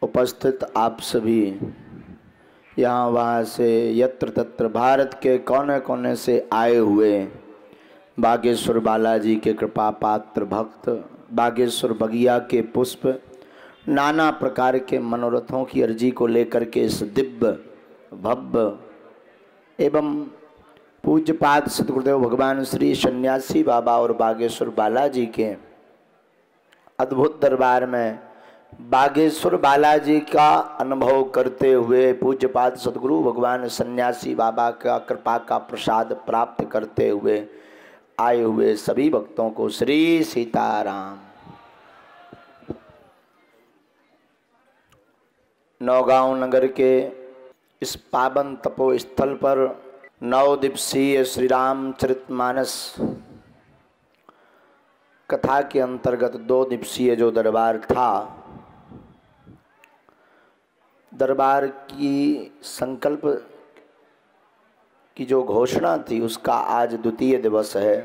उपस्थित आप सभी यहाँ वहाँ से यत्र तत्र भारत के कोने कोने से आए हुए बागेश्वर बालाजी के कृपा पात्र भक्त, बागेश्वर बगिया के पुष्प, नाना प्रकार के मनोरथों की अर्जी को लेकर के इस दिव्य भव्य एवं पूज्यपाद सद्गुरुदेव भगवान श्री सन्यासी बाबा और बागेश्वर बालाजी के अद्भुत दरबार में बागेश्वर बालाजी का अनुभव करते हुए पूज्यपाद सद्गुरु भगवान सन्यासी बाबा का कृपा का प्रसाद प्राप्त करते हुए आए हुए सभी भक्तों को श्री सीताराम। नौगांव नगर के इस पावन तपो स्थल पर 9 दिवसीय श्री रामचरितमानस कथा के अंतर्गत 2 दिवसीय जो दरबार था, दरबार की संकल्प की जो घोषणा थी उसका आज द्वितीय दिवस है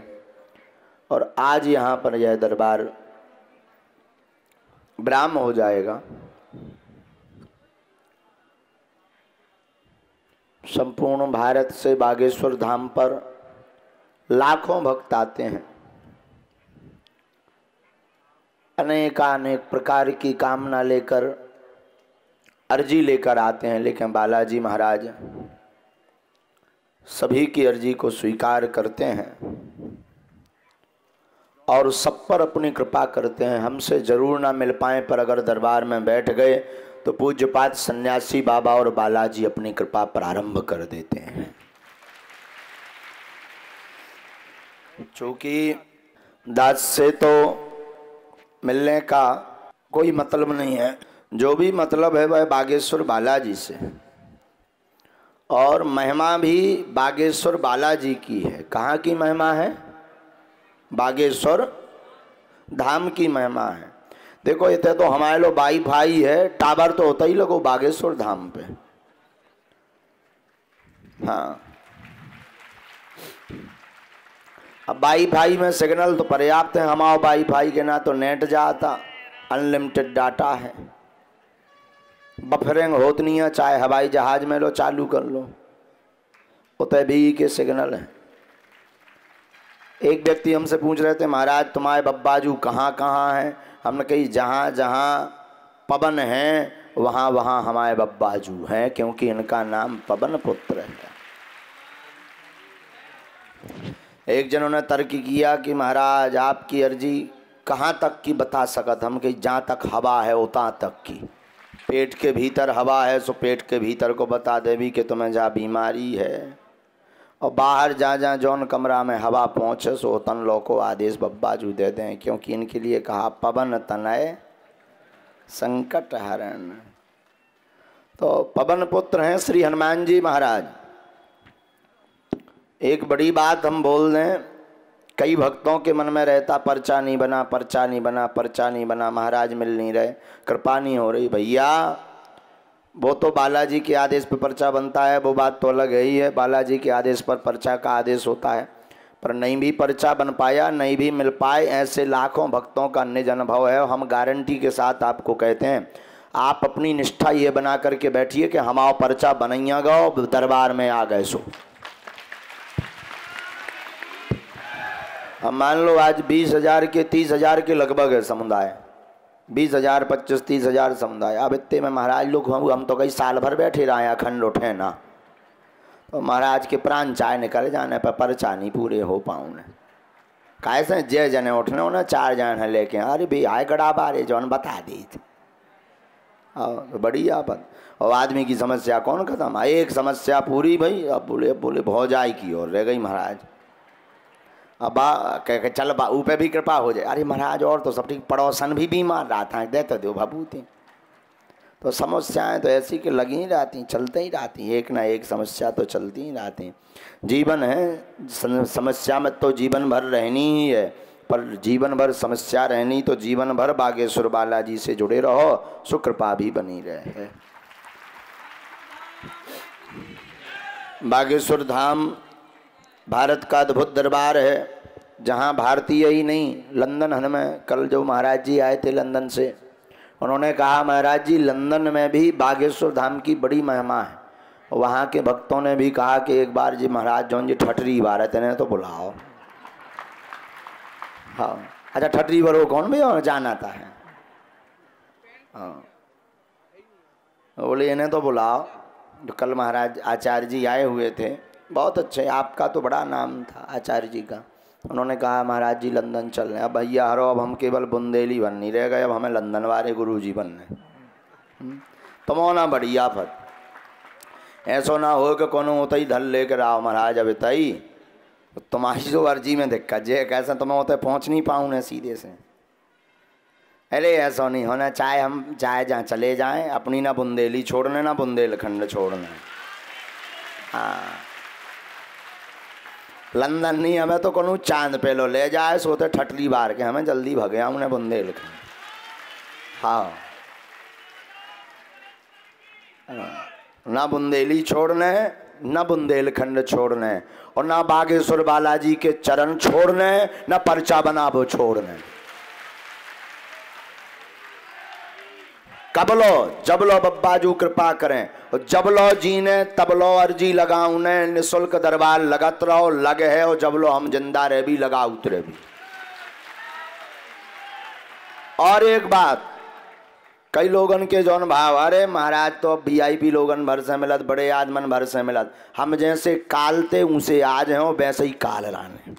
और आज यहाँ पर यह दरबार ब्राह्म हो जाएगा। संपूर्ण भारत से बागेश्वर धाम पर लाखों भक्त आते हैं, अनेक प्रकार की कामना लेकर अर्जी लेकर आते हैं, लेकिन बालाजी महाराज सभी की अर्जी को स्वीकार करते हैं और सब पर अपनी कृपा करते हैं। हमसे जरूर ना मिल पाए पर अगर दरबार में बैठ गए तो पूज्यपाद सन्यासी बाबा और बालाजी अपनी कृपा प्रारंभ कर देते हैं। चूँकि दास से तो मिलने का कोई मतलब नहीं है, जो भी मतलब है वह बागेश्वर बालाजी से, और महिमा भी बागेश्वर बालाजी की है। कहाँ की महिमा है? बागेश्वर धाम की महिमा है। देखो इतने तो हमारे लो वाईफाई है, टावर तो होता ही लगो बागेश्वर धाम पे। हाँ, अब वाईफाई में सिग्नल तो पर्याप्त है, हमारे वाईफाई के ना तो नेट जाता, अनलिमिटेड डाटा है, बफरिंग होत नहीं है, चाहे हवाई जहाज में लो चालू कर लो, उतने भी के सिग्नल है। एक व्यक्ति हमसे पूछ रहे थे, महाराज तुम्हारे बब्बाजू कहाँ कहाँ हैं? हमने कही जहाँ जहाँ पवन हैं वहाँ वहाँ हमारे बब्बाजू हैं, क्योंकि इनका नाम पवन पुत्र है। एक जनों ने तर्क किया कि महाराज आपकी अर्जी कहाँ तक की बता सकत? हम कही जहाँ तक हवा है उतना तक की। पेट के भीतर हवा है सो पेट के भीतर को बता देवी कि तुम्हें जहाँ बीमारी है, और बाहर जहाँ जहाँ जौन कमरा में हवा पहुँचे सो तन लो को आदेश बब्बाजू दे दें, क्योंकि इनके लिए कहा पवन तनय संकट हरण। तो पवन पुत्र हैं श्री हनुमान जी महाराज। एक बड़ी बात हम बोल दें, कई भक्तों के मन में रहता पर्चा नहीं बना, पर्चा नहीं बना, पर्चा नहीं बना, महाराज मिल नहीं रहे, कृपा नहीं हो रही। भैया वो तो बालाजी के आदेश पर पर्चा बनता है, वो बात तो अलग है ही है। बालाजी के आदेश पर पर्चा का आदेश होता है, पर नहीं भी पर्चा बन पाया, नहीं भी मिल पाए, ऐसे लाखों भक्तों का निज अनुभव है। हम गारंटी के साथ आपको कहते हैं, आप अपनी निष्ठा ये बना करके बैठिए कि हमारा पर्चा बनैया गो दरबार में आ गए सो। अब मान लो आज 20,000 के 30,000 के लगभग है समुदाय, 20,000 25 30,000 समुदाय। अब इतने में महाराज लोग हम तो कई साल भर बैठे रहे हैं, अखंड उठे ना, तो महाराज के प्राण चाय निकल जाने पर पर्चा नहीं पूरे हो पाऊँ। कैसे जय जने उठने उन्हें 4 जन है लेके, अरे भाई आए गड़ा बारे जौन बता दी थी। तो बड़ी आपत, और आदमी की समस्या कौन खत्म? एक समस्या पूरी भाई, अब बोले भौजाई की और रह गई महाराज। अब कह चल बाऊ पे भी कृपा हो जाए। अरे महाराज और तो सब ठीक, पड़ोसन भी बीमार रहा था, देते दो भभूति। तो समस्याएं तो ऐसी कि लगी ही रहती, चलते ही रहती, एक ना एक समस्या तो चलती ही रहती। जीवन है, समस्या में तो जीवन भर रहनी ही है, पर जीवन भर समस्या रहनी तो जीवन भर बागेश्वर बालाजी से जुड़े रहो, सुकृपा भी बनी रहे। बागेश्वर धाम भारत का अद्भुत दरबार है, जहाँ भारतीय ही नहीं, लंदन हमें कल जो महाराज जी आए थे लंदन से, उन्होंने कहा महाराज जी लंदन में भी बागेश्वर धाम की बड़ी महिमा है। वहाँ के भक्तों ने भी कहा कि एक बार जी महाराज जौन जी ठठरी बार है तो बुलाओ। हाँ अच्छा ठठरी बार वो कौन भी जान आता है? हाँ बोले इन्हें तो बुलाओ। तो कल महाराज आचार्य जी आए हुए थे, बहुत अच्छे, आपका तो बड़ा नाम था आचार्य जी का। उन्होंने कहा महाराज जी लंदन चल रहे, अब भैया हरो अब हम केवल बुंदेली बन नहीं रह गए, अब हमें लंदन वाले गुरु जी बनने। तुम ना बढ़िया फत ऐसा ना हो कि कोनो होता ही धल लेकर आओ महाराज अब तई तुम्हारी जो अर्जी में दिक्कत जे कैसा तुम्हें होते पहुँच नहीं पाऊँ न सीधे से। अरे ऐसा नहीं होना, चाहे हम चाहे जहाँ चले जाएं अपनी ना बुंदेली छोड़ने ना बुंदेलखंड छोड़ने। हाँ लंदन नहीं, हमें तो कोनो चांद पे लो ले जाए सोते ठटली बार के, हमें जल्दी भगे उन्हें बुंदेलखंड। हाँ ना बुंदेली छोड़ने न बुंदेलखंड छोड़ने और ना बागेश्वर बालाजी के चरण छोड़ने न पर्चा बनाबो छोड़ने। कब लो जब लो बब्बाजू कृपा करें और जब लो जी ने तब लो अर्जी लगाऊ ने निःशुल्क दरबार लगत रहो लगे है और जब लो हम जिंदा रहे भी लगा उतरे भी। और एक बात कई लोगन के जौन भाव अरे महाराज तो VIP लोगन भर से मिलत बड़े आदमन भर से मिलत, हम जैसे कालते उनसे आज हैं वैसे ही काल राने।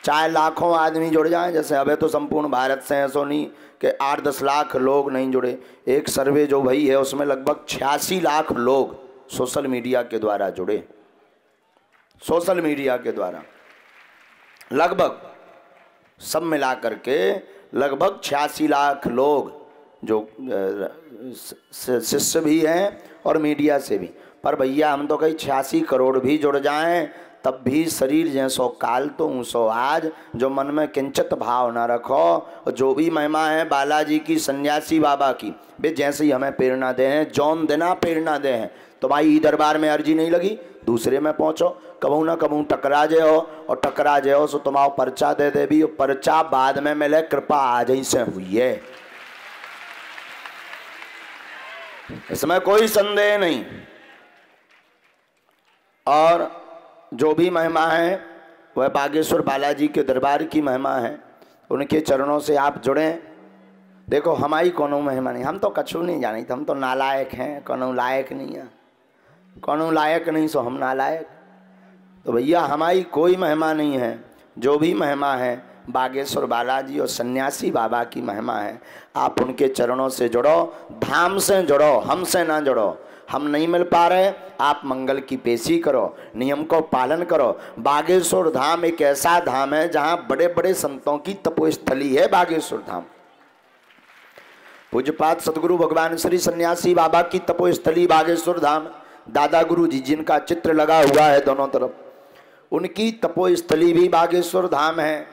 चाहे लाखों आदमी जुड़ जाएं, जैसे अबे तो संपूर्ण भारत से ऐसा नहीं कि 8-10 लाख लोग नहीं जुड़े। एक सर्वे जो भई है उसमें लगभग 86 लाख लोग सोशल मीडिया के द्वारा जुड़े। सोशल मीडिया के द्वारा लगभग सब मिला करके लगभग 86 लाख लोग जो शिष्य भी हैं और मीडिया से भी। पर भैया हम तो कहीं 86 करोड़ भी जुड़ जाएं तब भी शरीर जैसो काल तो ऊँसो आज, जो मन में किंचित भाव ना रखो। जो भी महिमा है बालाजी की सन्यासी बाबा की वे जैसे ही हमें प्रेरणा दे हैं जौन देना प्रेरणा दे हैं। तो भाई दरबार में अर्जी नहीं लगी दूसरे में पहुँचो, कबू ना कबू टकरा जे हो और टकरा जे हो सो तुम्हारा पर्चा दे दे भी, पर्चा बाद में मिले कृपा आज ही से हुई है, इसमें कोई संदेह नहीं। और जो भी महिमा है वह बागेश्वर बालाजी के दरबार की महिमा है, उनके चरणों से आप जुड़ें। देखो हमारी कोनो महिमा नहीं, हम तो कछु नहीं जानी, हम तो नालायक हैं, कोनो लायक नहीं है, कोनो लायक नहीं सो हम नालायक। तो भैया हमारी कोई महिमा नहीं है, जो भी महिमा है बागेश्वर बालाजी और सन्यासी बाबा की महिमा है। आप उनके चरणों से जुड़ो, धाम से जुड़ो, हमसे ना जुड़ो। हम नहीं मिल पा रहे, आप मंगल की पेशी करो, नियम को पालन करो। बागेश्वर धाम एक ऐसा धाम है जहाँ बड़े बड़े संतों की तपोस्थली है। बागेश्वर धाम पूज्यपाद सदगुरु भगवान श्री सन्यासी बाबा की तपोस्थली बागेश्वर धाम। दादा गुरु जी जिनका चित्र लगा हुआ है दोनों तरफ, उनकी तपोस्थली भी बागेश्वर धाम है।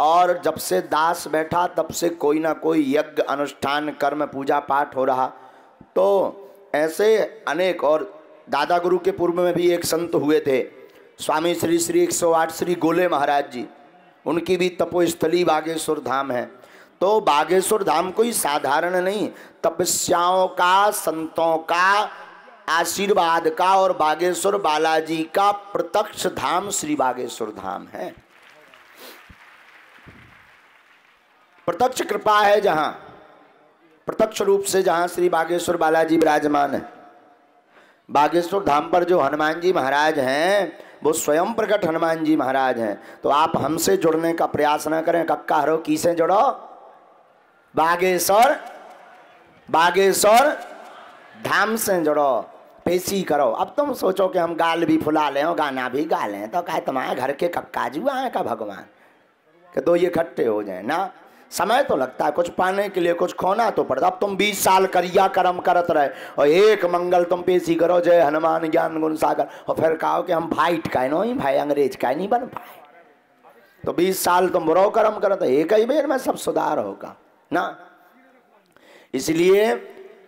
और जब से दास बैठा तब से कोई ना कोई यज्ञ अनुष्ठान कर्म पूजा पाठ हो रहा। तो ऐसे अनेक, और दादा गुरु के पूर्व में भी एक संत हुए थे स्वामी श्री श्री 108 श्री गोले महाराज जी, उनकी भी तपोस्थली बागेश्वर धाम है। तो बागेश्वर धाम कोई साधारण नहीं, तपस्याओं का, संतों का, आशीर्वाद का और बागेश्वर बालाजी का प्रत्यक्ष धाम श्री बागेश्वर धाम है। प्रत्यक्ष कृपा है जहां, प्रत्यक्ष रूप से जहां श्री बागेश्वर बालाजी विराजमान है। बागेश्वर धाम पर जो हनुमान जी महाराज हैं वो स्वयं प्रकट हनुमान जी महाराज हैं। तो आप हमसे जुड़ने का प्रयास न करें, कक्का हरो की से जुड़ो, बागेश्वर बागेश्वर धाम से जुड़ो, पेशी करो। अब तुम सोचो कि हम गाल भी फुला लें और गाना भी गा लें तो कहे तुम्हारे घर के कक्का जी आए का भगवान कि दो ये इकट्ठे हो जाए ना। समय तो लगता है, कुछ पाने के लिए कुछ खोना तो पड़ता। अब तुम 20 साल करिया कर्म करत रहे और एक मंगल तुम पेशी करो जय हनुमान ज्ञान गुण सागर, और फिर कहो कि हम भाई का नहीं, भाई अंग्रेज का नहीं बन पाए। तो 20 साल तुम बुरो कर्म करते, एक ही बेर में सब सुधार होगा ना। इसलिए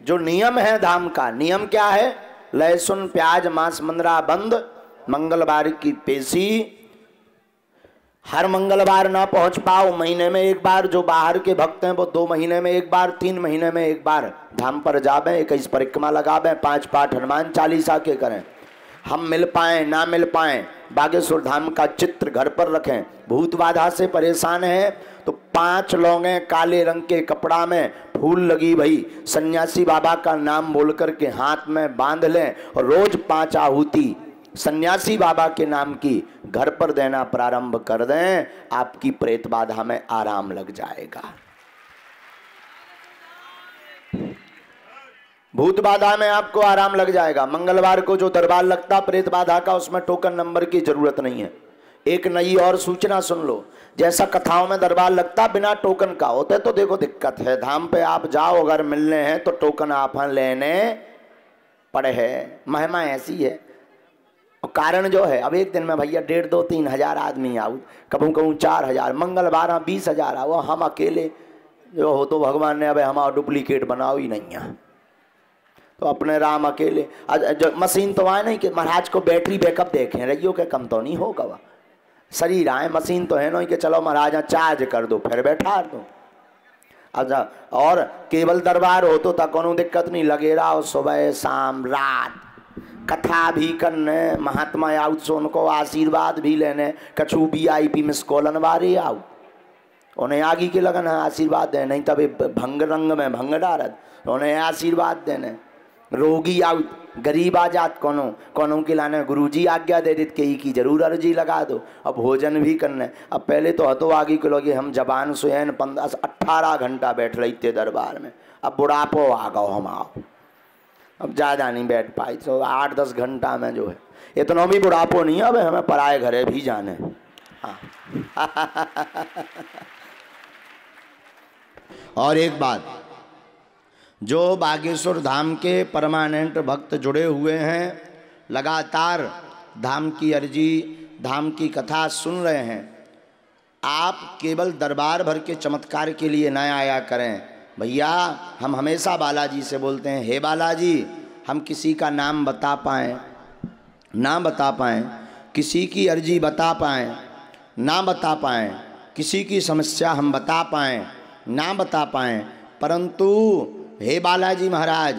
जो नियम है धाम का, नियम क्या है? लहसुन प्याज मांस मंदरा बंद, मंगलवार की पेशी, हर मंगलवार ना पहुंच पाओ, महीने में एक बार, जो बाहर के भक्त हैं वो 2 महीने में एक बार, 3 महीने में एक बार धाम पर जाबे, 21 परिक्रमा लगाबे, 5 पाठ हनुमान चालीसा के करें। हम मिल पाएँ ना मिल पाएँ, बागेश्वर धाम का चित्र घर पर रखें। भूत बाधा से परेशान हैं तो 5 लौंगे काले रंग के कपड़ा में फूल लगी भई सन्यासी बाबा का नाम बोल करके हाथ में बांध लें और रोज 5 आहुति सन्यासी बाबा के नाम की घर पर देना प्रारंभ कर दें, आपकी प्रेत बाधा में आराम लग जाएगा। भूत बाधा में आपको आराम लग जाएगा। मंगलवार को जो दरबार लगता प्रेत बाधा का, उसमें टोकन नंबर की जरूरत नहीं है। एक नई और सूचना सुन लो, जैसा कथाओं में दरबार लगता बिना टोकन का होता है तो देखो दिक्कत है। धाम पे आप जाओ अगर मिलने हैं तो टोकन आप लेने पड़े है, महिमा ऐसी है। और कारण जो है, अब एक दिन में भैया 1,500, 2,000, 3,000 आदमी आओ, कहूँ 4,000, मंगलवार 20,000 आओ, हम अकेले जो हो तो भगवान ने अब हमारा डुप्लीकेट बनाओ ही नहीं है, तो अपने राम अकेले। मशीन तो आए नहीं कि महाराज को बैटरी बैकअप देखें, रहियो के कम तो नहीं होगा, वह शरीर आए, मशीन तो है नहीं कि चलो महाराज चार्ज कर दो फिर बैठा दो। अच्छा, और केवल दरबार हो तो कोनो दिक्कत नहीं, लगे रहो सुबह शाम रात, कथा भी करने, महात्मा आउट सो उनको आशीर्वाद भी लेने, कछु VIP मिस कॉलन वारे आओ, उन्हें आगे के लगन है आशीर्वाद दे, नहीं तभी भंग रंग में भंग डारत, उन्हें आशीर्वाद देने। रोगी आउट, गरीब आ जात कोनो के लाने गुरुजी आज्ञा दे देते कि की जरूर अर्जी लगा दो। अब भोजन भी करने, अब पहले तो हतो आगे के लोग हम जबान सुहन 15-18 घंटा बैठ रही थे दरबार में, अब बुढ़ापो आ गओ हम आओ, अब ज़्यादा नहीं बैठ पाई, तो 8-10 घंटा में जो है इतना भी बुढ़ापो नहीं है, अब हमें पराए घरे भी जाने। हाँ और एक बात, जो बागेश्वर धाम के परमानेंट भक्त जुड़े हुए हैं, लगातार धाम की अर्जी, धाम की कथा सुन रहे हैं, आप केवल दरबार भर के चमत्कार के लिए न आया करें। भैया हम हमेशा बालाजी से बोलते हैं, हे बालाजी, हम किसी का नाम बता पाएँ ना बता पाएँ, किसी की अर्जी बता पाएँ ना बता पाएँ, किसी की समस्या हम बता पाएँ ना बता पाएँ, परंतु हे बालाजी महाराज,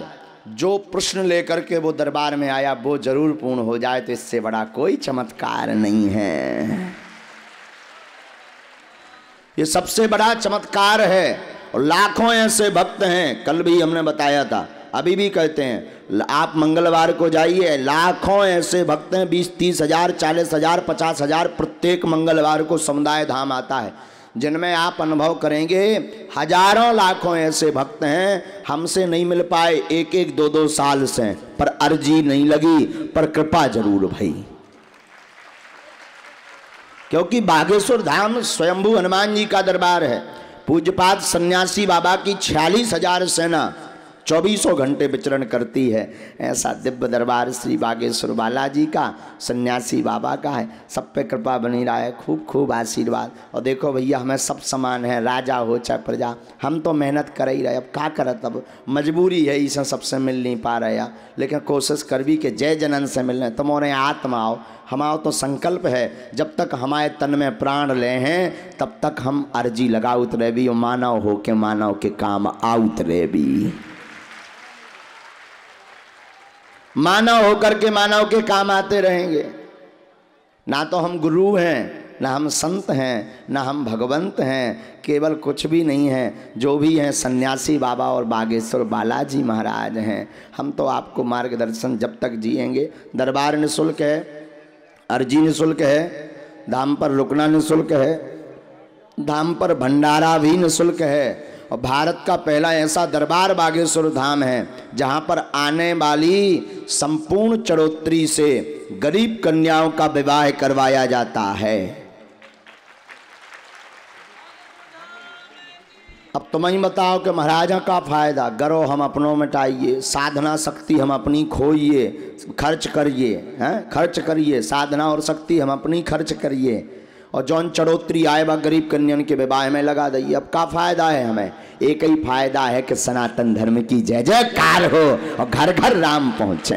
जो प्रश्न लेकर के वो दरबार में आया वो जरूर पूर्ण हो जाए, तो इससे बड़ा कोई चमत्कार नहीं है। ये सबसे बड़ा चमत्कार है। और लाखों ऐसे भक्त हैं, कल भी हमने बताया था, अभी भी कहते हैं, आप मंगलवार को जाइए, लाखों ऐसे भक्त हैं, 20-30 हज़ार, 40 हज़ार, 50 हज़ार प्रत्येक मंगलवार को समुदाय धाम आता है, जिनमें आप अनुभव करेंगे हजारों लाखों ऐसे भक्त हैं, हमसे नहीं मिल पाए 1-1, 2-2 साल से, पर अर्जी नहीं लगी, पर कृपा जरूर भई। क्योंकि बागेश्वर धाम स्वयंभू हनुमान जी का दरबार है। पूज्यपाद सन्यासी बाबा की 46,000 सेना 24 घंटे विचरण करती है। ऐसा दिव्य दरबार श्री बागेश्वर बालाजी का, सन्यासी बाबा का है। सब पे कृपा बनी रहा है, खूब खूब आशीर्वाद। और देखो भैया, हमें सब समान है, राजा हो चाहे प्रजा, हम तो मेहनत कर ही रहे। अब क्या करत, अब मजबूरी है, इसे सबसे मिल नहीं पा रहे, लेकिन कोशिश कर भी कि जय जनन से मिलने, तुम्हारे आत्मा आओ। हमारा तो संकल्प है, जब तक हमारे तन में प्राण ले हैं तब तक हम अर्जी लगाउत रहे भी, मानव हो के मानव के काम आउत रहे भी, मानव होकर के मानव के काम आते रहेंगे। ना तो हम गुरु हैं, ना हम संत हैं, ना हम भगवंत हैं, केवल कुछ भी नहीं है। जो भी हैं सन्यासी बाबा और बागेश्वर बालाजी महाराज हैं। हम तो आपको मार्गदर्शन जब तक जिएंगे। दरबार निःशुल्क है, अर्जी निःशुल्क है, धाम पर रुकना निःशुल्क है, धाम पर भंडारा भी निःशुल्क है। और भारत का पहला ऐसा दरबार बागेश्वर धाम है जहाँ पर आने वाली संपूर्ण चढ़ोतरी से गरीब कन्याओं का विवाह करवाया जाता है। अब तुम ही बताओ कि महाराजा का फायदा, गरो हम अपनों मिटाइए, साधना शक्ति हम अपनी खोइए, खर्च करिए, हैं खर्च करिए, साधना और शक्ति हम अपनी खर्च करिए, और जौन चढ़ोतरी आए बा गरीब कन्यन के विवाह में लगा दइए। अब का फायदा है हमें? एक ही फायदा है कि सनातन धर्म की जय जयकार हो और घर घर राम पहुँचे।